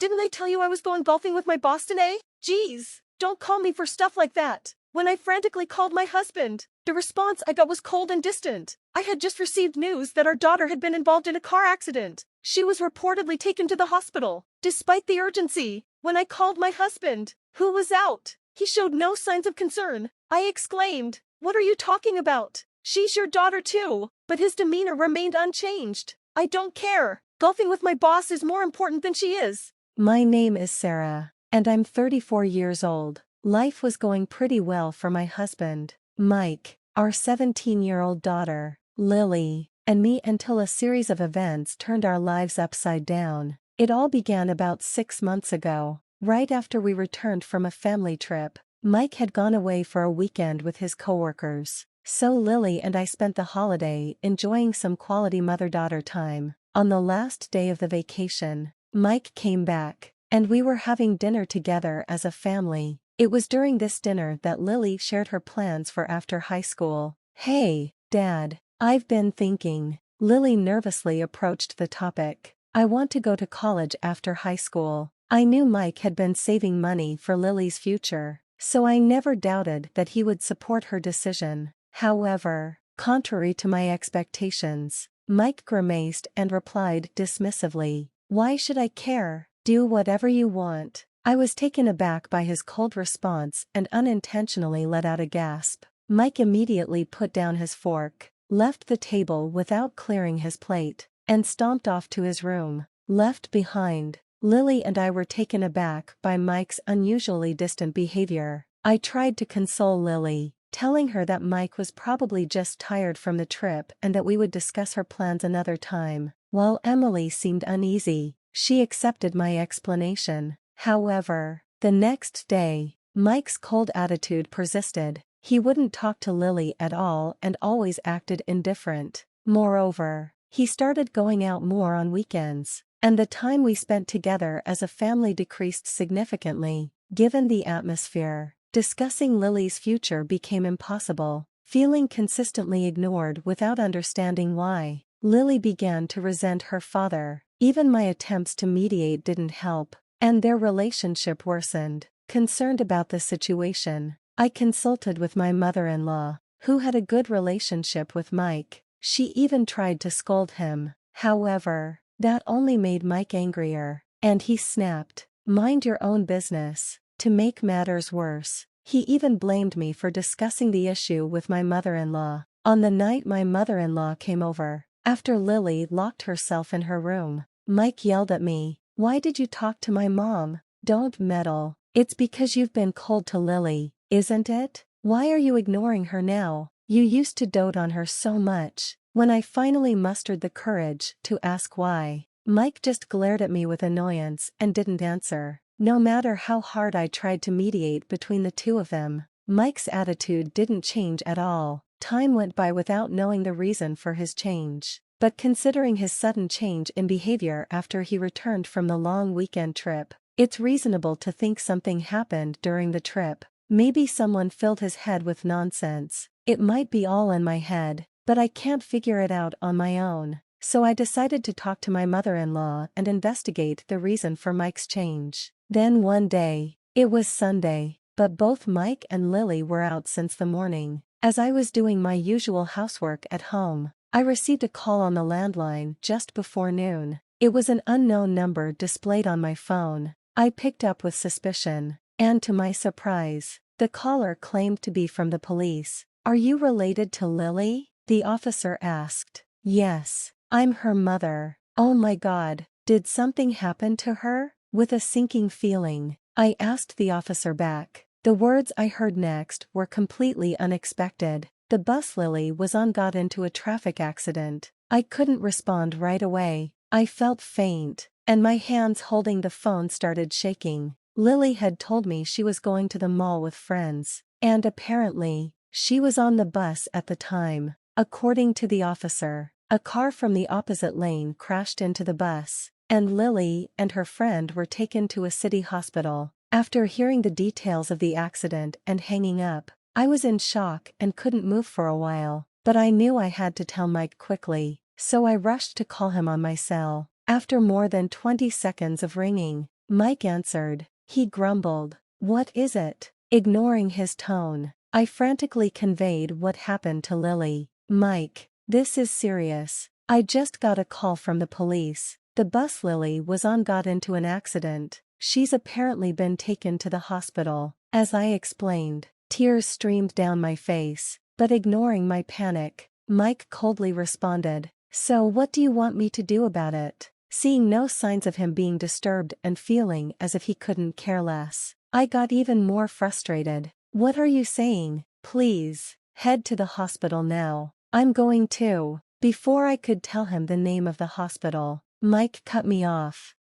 Didn't I tell you I was going golfing with my boss today? Geez, don't call me for stuff like that. When I frantically called my husband, the response I got was cold and distant. I had just received news that our daughter had been involved in a car accident. She was reportedly taken to the hospital. Despite the urgency, when I called my husband, who was out, he showed no signs of concern. I exclaimed, "What are you talking about? She's your daughter too." But his demeanor remained unchanged. "I don't care. Golfing with my boss is more important than she is." My name is Sarah, and I'm 34 years old. Life was going pretty well for my husband, Mike, our 17-year-old daughter, Lily, and me until a series of events turned our lives upside down. It all began about 6 months ago, right after we returned from a family trip. Mike had gone away for a weekend with his coworkers, so Lily and I spent the holiday enjoying some quality mother-daughter time. On the last day of the vacation, Mike came back, and we were having dinner together as a family. It was during this dinner that Lily shared her plans for after high school. "Hey, Dad, I've been thinking." Lily nervously approached the topic. "I want to go to college after high school." I knew Mike had been saving money for Lily's future, so I never doubted that he would support her decision. However, contrary to my expectations, Mike grimaced and replied dismissively, "Why should I care? Do whatever you want." I was taken aback by his cold response and unintentionally let out a gasp. Mike immediately put down his fork, left the table without clearing his plate, and stomped off to his room. Left behind, Lily and I were taken aback by Mike's unusually distant behavior. I tried to console Lily, telling her that Mike was probably just tired from the trip and that we would discuss her plans another time. While Emily seemed uneasy, she accepted my explanation. However, the next day, Mike's cold attitude persisted. He wouldn't talk to Lily at all and always acted indifferent. Moreover, he started going out more on weekends, and the time we spent together as a family decreased significantly. Given the atmosphere, discussing Lily's future became impossible. Feeling consistently ignored without understanding why, Lily began to resent her father. Even my attempts to mediate didn't help, and their relationship worsened. Concerned about the situation, I consulted with my mother-in-law, who had a good relationship with Mike. She even tried to scold him. However, that only made Mike angrier, and he snapped, "Mind your own business." To make matters worse, he even blamed me for discussing the issue with my mother-in-law. On the night my mother-in-law came over, after Lily locked herself in her room, Mike yelled at me, "Why did you talk to my mom? Don't meddle. It's because you've been cold to Lily, isn't it? Why are you ignoring her now? You used to dote on her so much." When I finally mustered the courage to ask why, Mike just glared at me with annoyance and didn't answer. No matter how hard I tried to mediate between the two of them, Mike's attitude didn't change at all. Time went by without knowing the reason for his change. But considering his sudden change in behavior after he returned from the long weekend trip, it's reasonable to think something happened during the trip. Maybe someone filled his head with nonsense. It might be all in my head, but I can't figure it out on my own. So I decided to talk to my mother-in-law and investigate the reason for Mike's change. Then one day, it was Sunday, but both Mike and Lily were out since the morning. As I was doing my usual housework at home, I received a call on the landline just before noon. It was an unknown number displayed on my phone. I picked up with suspicion, and to my surprise, the caller claimed to be from the police. "Are you related to Lily?" the officer asked. "Yes, I'm her mother." "Oh my God, did something happen to her?" With a sinking feeling, I asked the officer back. The words I heard next were completely unexpected. "The bus Lily was on got into a traffic accident." I couldn't respond right away. I felt faint, and my hands holding the phone started shaking. Lily had told me she was going to the mall with friends, and apparently, she was on the bus at the time. According to the officer, a car from the opposite lane crashed into the bus, and Lily and her friend were taken to a city hospital. After hearing the details of the accident and hanging up, I was in shock and couldn't move for a while, but I knew I had to tell Mike quickly, so I rushed to call him on my cell. After more than 20 seconds of ringing, Mike answered. He grumbled. What is it? Ignoring his tone, I frantically conveyed what happened to Lily. Mike, this is serious. I just got a call from the police. The bus Lily was on got into an accident. She's apparently been taken to the hospital. As I explained, tears streamed down my face, but ignoring my panic, Mike coldly responded, "So what do you want me to do about it?" Seeing no signs of him being disturbed and feeling as if he couldn't care less, I got even more frustrated. "What are you saying? Please, head to the hospital now. I'm going too." Before I could tell him the name of the hospital, Mike cut me off.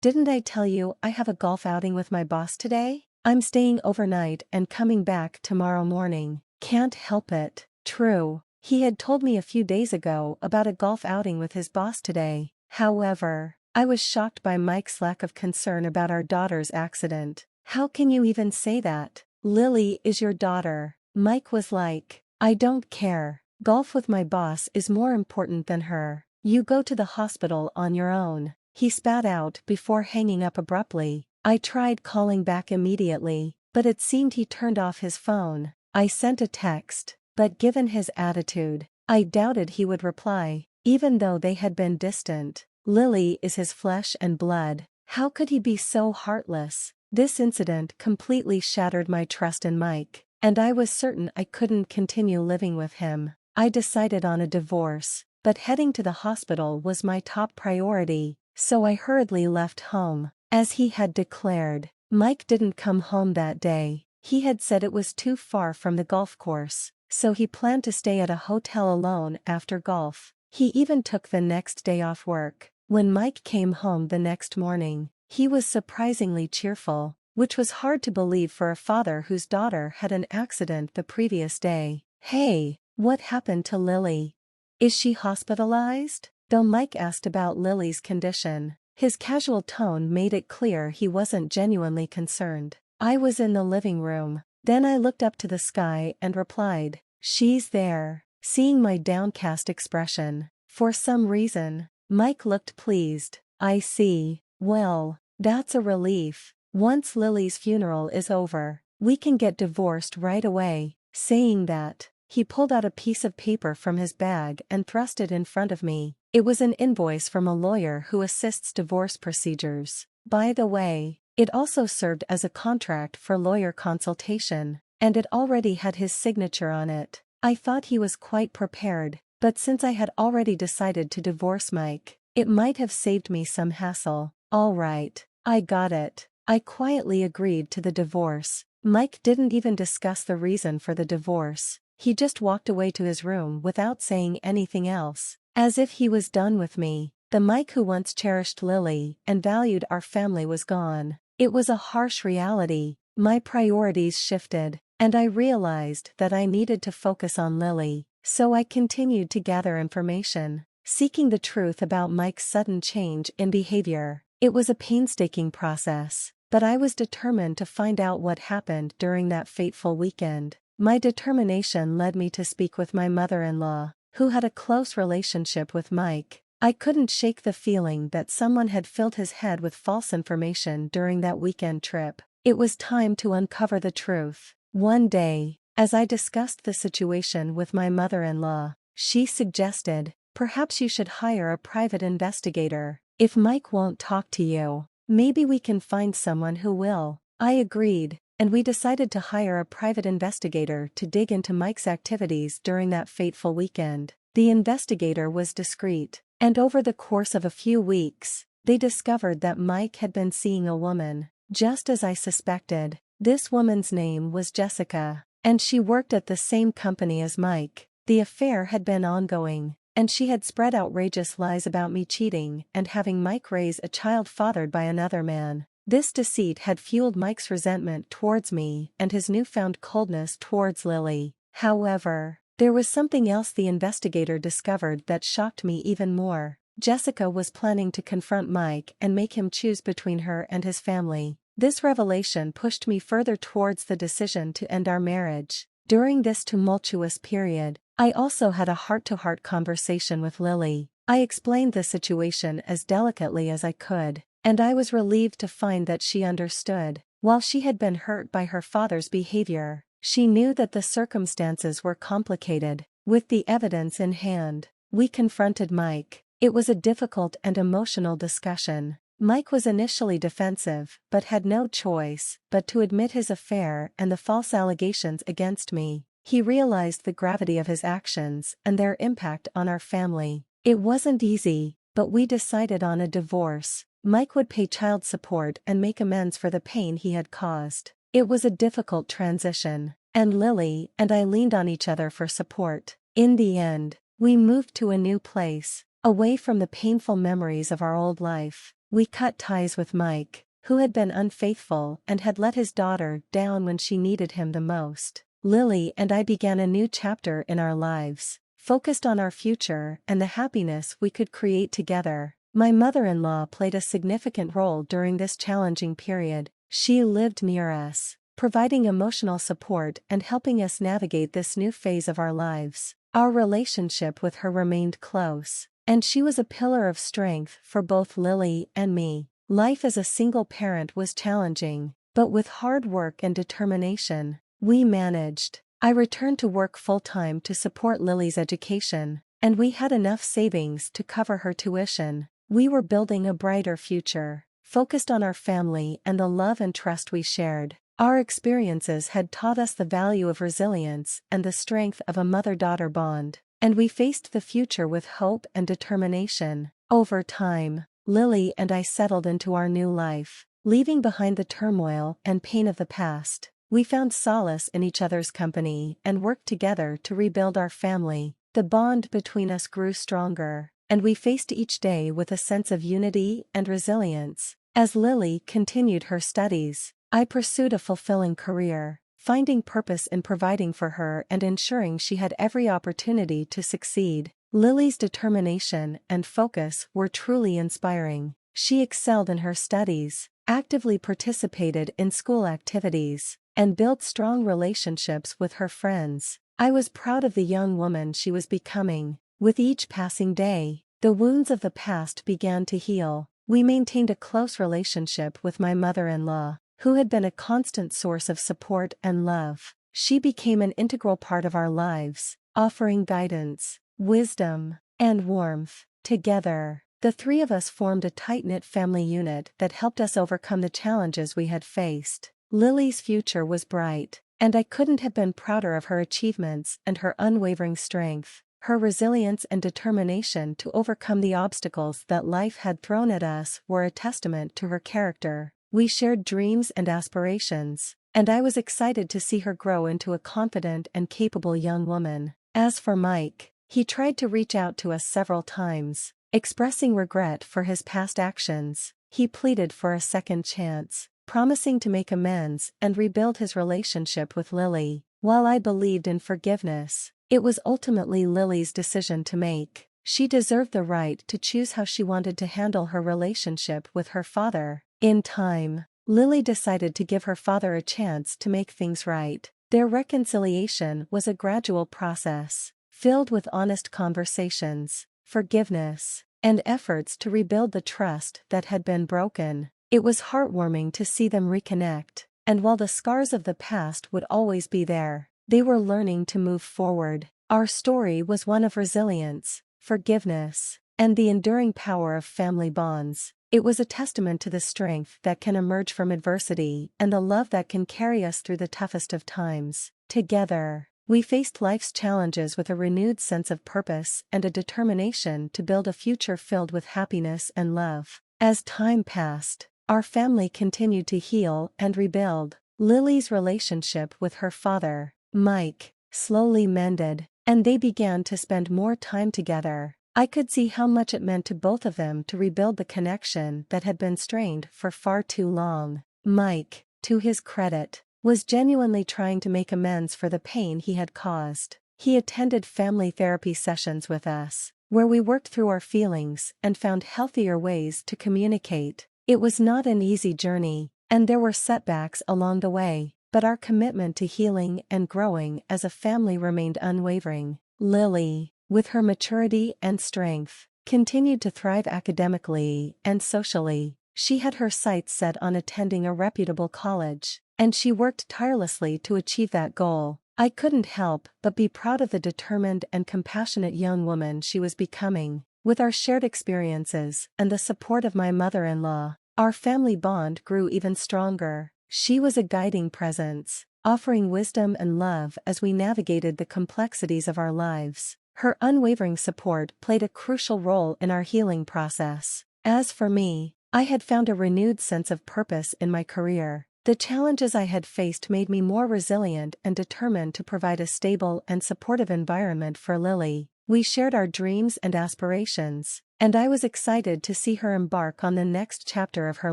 Didn't I tell you I have a golf outing with my boss today? I'm staying overnight and coming back tomorrow morning. Can't help it." True, he had told me a few days ago about a golf outing with his boss today. However, I was shocked by Mike's lack of concern about our daughter's accident. "How can you even say that? Lily is your daughter." Mike was like, "I don't care. Golf with my boss is more important than her. You go to the hospital on your own." He spat out before hanging up abruptly. I tried calling back immediately, but it seemed he turned off his phone. I sent a text, but given his attitude, I doubted he would reply, even though they had been distant. Lily is his flesh and blood. How could he be so heartless? This incident completely shattered my trust in Mike, and I was certain I couldn't continue living with him. I decided on a divorce, but heading to the hospital was my top priority, so I hurriedly left home. As he had declared, Mike didn't come home that day. He had said it was too far from the golf course, so he planned to stay at a hotel alone after golf. He even took the next day off work. When Mike came home the next morning, he was surprisingly cheerful, which was hard to believe for a father whose daughter had an accident the previous day. "Hey, what happened to Lily? Is she hospitalized?" Though Mike asked about Lily's condition, his casual tone made it clear he wasn't genuinely concerned. I was in the living room. Then I looked up to the sky and replied, "She's there." Seeing my downcast expression, for some reason, Mike looked pleased. "I see. Well, that's a relief. Once Lily's funeral is over, we can get divorced right away." Saying that, he pulled out a piece of paper from his bag and thrust it in front of me. It was an invoice from a lawyer who assists divorce procedures. By the way, it also served as a contract for lawyer consultation, and it already had his signature on it. I thought he was quite prepared, but since I had already decided to divorce Mike, it might have saved me some hassle. "All right, I got it." I quietly agreed to the divorce. Mike didn't even discuss the reason for the divorce. He just walked away to his room without saying anything else. As if he was done with me, the Mike who once cherished Lily and valued our family was gone. It was a harsh reality. My priorities shifted, and I realized that I needed to focus on Lily, so I continued to gather information, seeking the truth about Mike's sudden change in behavior. It was a painstaking process, but I was determined to find out what happened during that fateful weekend. My determination led me to speak with my mother-in-law, who had a close relationship with Mike. I couldn't shake the feeling that someone had filled his head with false information during that weekend trip. It was time to uncover the truth. One day, as I discussed the situation with my mother-in-law, she suggested, "Perhaps you should hire a private investigator. If Mike won't talk to you, maybe we can find someone who will." I agreed, and we decided to hire a private investigator to dig into Mike's activities during that fateful weekend. The investigator was discreet, and over the course of a few weeks, they discovered that Mike had been seeing a woman. Just as I suspected, this woman's name was Jessica, and she worked at the same company as Mike. The affair had been ongoing, and she had spread outrageous lies about me cheating and having Mike raise a child fathered by another man. This deceit had fueled Mike's resentment towards me and his newfound coldness towards Lily. However, there was something else the investigator discovered that shocked me even more. Jessica was planning to confront Mike and make him choose between her and his family. This revelation pushed me further towards the decision to end our marriage. During this tumultuous period, I also had a heart-to-heart conversation with Lily. I explained the situation as delicately as I could, and I was relieved to find that she understood. While she had been hurt by her father's behavior, she knew that the circumstances were complicated. With the evidence in hand, we confronted Mike. It was a difficult and emotional discussion. Mike was initially defensive, but had no choice but to admit his affair and the false allegations against me. He realized the gravity of his actions and their impact on our family. It wasn't easy, but we decided on a divorce. Mike would pay child support and make amends for the pain he had caused. It was a difficult transition, and Lily and I leaned on each other for support. In the end, we moved to a new place, away from the painful memories of our old life. We cut ties with Mike, who had been unfaithful and had let his daughter down when she needed him the most. Lily and I began a new chapter in our lives, focused on our future and the happiness we could create together. My mother-in-law played a significant role during this challenging period. She lived near us, providing emotional support and helping us navigate this new phase of our lives. Our relationship with her remained close, and she was a pillar of strength for both Lily and me. Life as a single parent was challenging, but with hard work and determination, we managed. I returned to work full-time to support Lily's education, and we had enough savings to cover her tuition. We were building a brighter future, focused on our family and the love and trust we shared. Our experiences had taught us the value of resilience and the strength of a mother-daughter bond, and we faced the future with hope and determination. Over time, Lily and I settled into our new life, leaving behind the turmoil and pain of the past. We found solace in each other's company and worked together to rebuild our family. The bond between us grew stronger, and we faced each day with a sense of unity and resilience. As Lily continued her studies, I pursued a fulfilling career, finding purpose in providing for her and ensuring she had every opportunity to succeed. Lily's determination and focus were truly inspiring. She excelled in her studies, actively participated in school activities, and built strong relationships with her friends. I was proud of the young woman she was becoming. With each passing day, the wounds of the past began to heal. We maintained a close relationship with my mother-in-law, who had been a constant source of support and love. She became an integral part of our lives, offering guidance, wisdom, and warmth. Together, the three of us formed a tight-knit family unit that helped us overcome the challenges we had faced. Lily's future was bright, and I couldn't have been prouder of her achievements and her unwavering strength. Her resilience and determination to overcome the obstacles that life had thrown at us were a testament to her character. We shared dreams and aspirations, and I was excited to see her grow into a confident and capable young woman. As for Mike, he tried to reach out to us several times, expressing regret for his past actions. He pleaded for a second chance, promising to make amends and rebuild his relationship with Lily. While I believed in forgiveness, it was ultimately Lily's decision to make. She deserved the right to choose how she wanted to handle her relationship with her father. In time, Lily decided to give her father a chance to make things right. Their reconciliation was a gradual process, filled with honest conversations, forgiveness, and efforts to rebuild the trust that had been broken. It was heartwarming to see them reconnect, and while the scars of the past would always be there, they were learning to move forward. Our story was one of resilience, forgiveness, and the enduring power of family bonds. It was a testament to the strength that can emerge from adversity and the love that can carry us through the toughest of times. Together, we faced life's challenges with a renewed sense of purpose and a determination to build a future filled with happiness and love. As time passed, our family continued to heal and rebuild. Lily's relationship with her father, Mike, slowly mended, and they began to spend more time together. I could see how much it meant to both of them to rebuild the connection that had been strained for far too long. Mike, to his credit, was genuinely trying to make amends for the pain he had caused. He attended family therapy sessions with us, where we worked through our feelings and found healthier ways to communicate. It was not an easy journey, and there were setbacks along the way, but our commitment to healing and growing as a family remained unwavering. Lily, with her maturity and strength, continued to thrive academically and socially. She had her sights set on attending a reputable college, and she worked tirelessly to achieve that goal. I couldn't help but be proud of the determined and compassionate young woman she was becoming. With our shared experiences and the support of my mother-in-law, our family bond grew even stronger. She was a guiding presence, offering wisdom and love as we navigated the complexities of our lives. Her unwavering support played a crucial role in our healing process. As for me, I had found a renewed sense of purpose in my career. The challenges I had faced made me more resilient and determined to provide a stable and supportive environment for Lily. We shared our dreams and aspirations, and I was excited to see her embark on the next chapter of her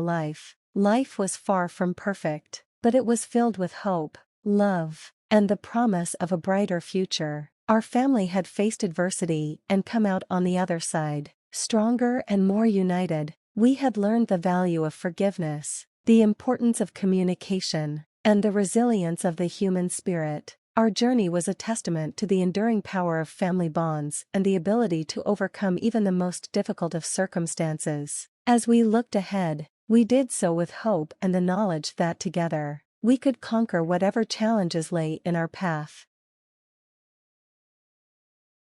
life. Life was far from perfect, but it was filled with hope, love, and the promise of a brighter future. Our family had faced adversity and come out on the other side, stronger and more united. We had learned the value of forgiveness, the importance of communication, and the resilience of the human spirit. Our journey was a testament to the enduring power of family bonds and the ability to overcome even the most difficult of circumstances. As we looked ahead, we did so with hope and the knowledge that together, we could conquer whatever challenges lay in our path.